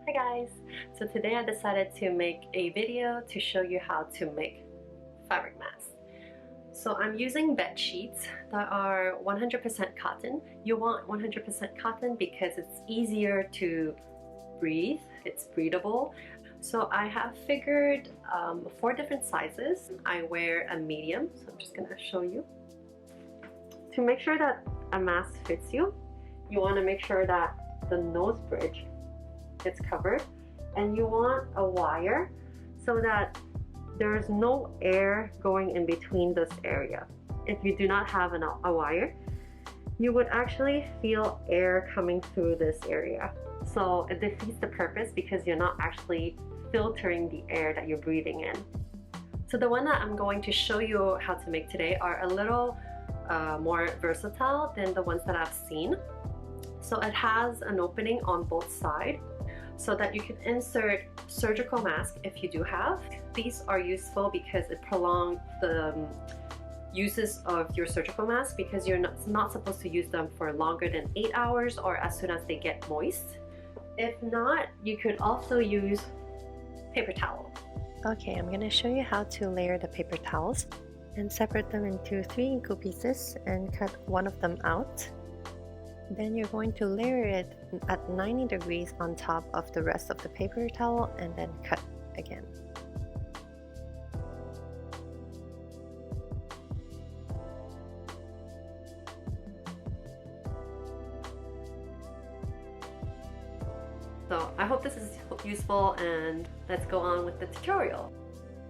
Hi guys! So today I decided to make a video to show you how to make fabric masks. So I'm using bed sheets that are 100% cotton. You want 100% cotton because it's easier to breathe, it's breathable. So I have figured 4 different sizes. I wear a medium, so I'm just gonna show you. To make sure that a mask fits you, you want to make sure that the nose bridge is covered, and you want a wire so that there's no air going in between this area. If you do not have a wire, you would actually feel air coming through this area. So it defeats the purpose because you're not actually filtering the air that you're breathing in. So the one that I'm going to show you how to make today are a little more versatile than the ones that I've seen. So it has an opening on both sides so that you can insert surgical mask if you do have. These are useful because it prolongs the uses of your surgical mask because you're not supposed to use them for longer than 8 hours or as soon as they get moist. If not, you could also use paper towel. Okay, I'm going to show you how to layer the paper towels and separate them into 3 equal pieces and cut one of them out. Then you're going to layer it at 90 degrees on top of the rest of the paper towel and then cut again. So I hope this is useful, and let's go on with the tutorial.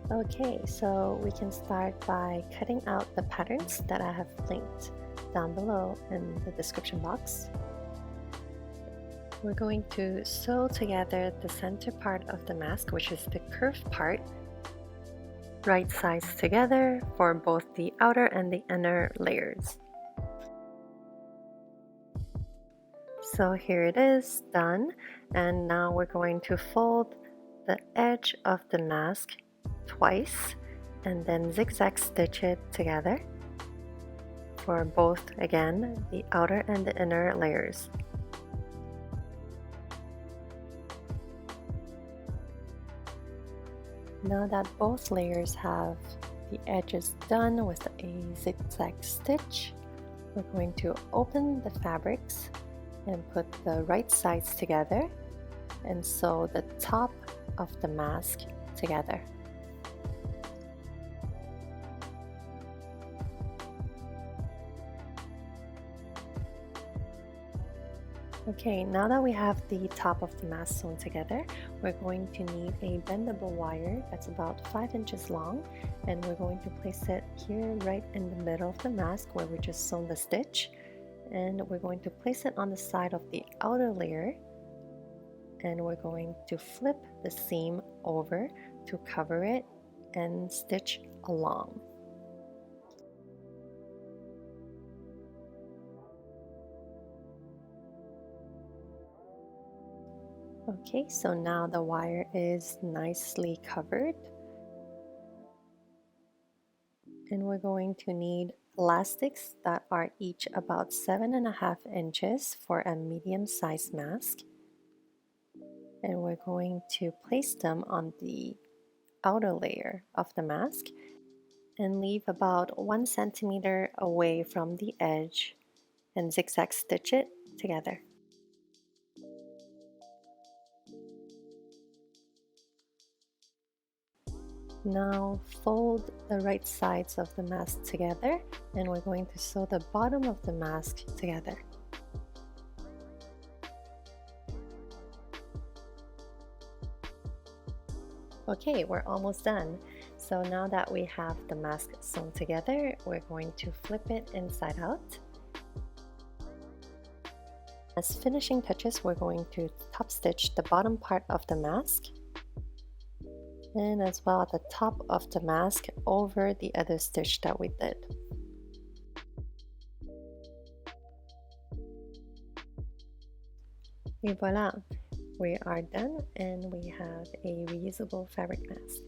Okay, so we can start by cutting out the patterns that I have linked down below in the description box. We're going to sew together the center part of the mask, which is the curved part, right sides together for both the outer and the inner layers. So here it is, done, and now we're going to fold the edge of the mask twice and then zigzag stitch it together for both, again, the outer and the inner layers. Now that both layers have the edges done with a zigzag stitch, we're going to open the fabrics and put the right sides together and sew the top of the mask together. Okay, now that we have the top of the mask sewn together, we're going to need a bendable wire that's about 5 inches long, and we're going to place it here right in the middle of the mask where we just sewn the stitch, and we're going to place it on the side of the outer layer, and we're going to flip the seam over to cover it and stitch along. Okay, so now the wire is nicely covered, and we're going to need elastics that are each about 7.5 inches for a medium-sized mask, and we're going to place them on the outer layer of the mask and leave about 1 centimeter away from the edge and zigzag stitch it together. Now fold the right sides of the mask together, and we're going to sew the bottom of the mask together. Okay, we're almost done. So now that we have the mask sewn together, we're going to flip it inside out. As finishing touches, we're going to top stitch the bottom part of the mask, and as well at the top of the mask over the other stitch that we did. Et voila! We are done, and we have a reusable fabric mask.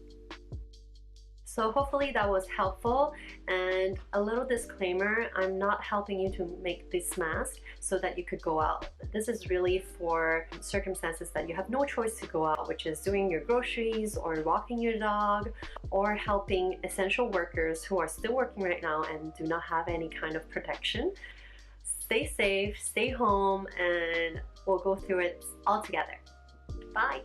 So hopefully that was helpful, and a little disclaimer, I'm not helping you to make this mask so that you could go out. This is really for circumstances that you have no choice to go out, which is doing your groceries or walking your dog or helping essential workers who are still working right now and do not have any kind of protection. Stay safe, stay home, and we'll go through it all together. Bye!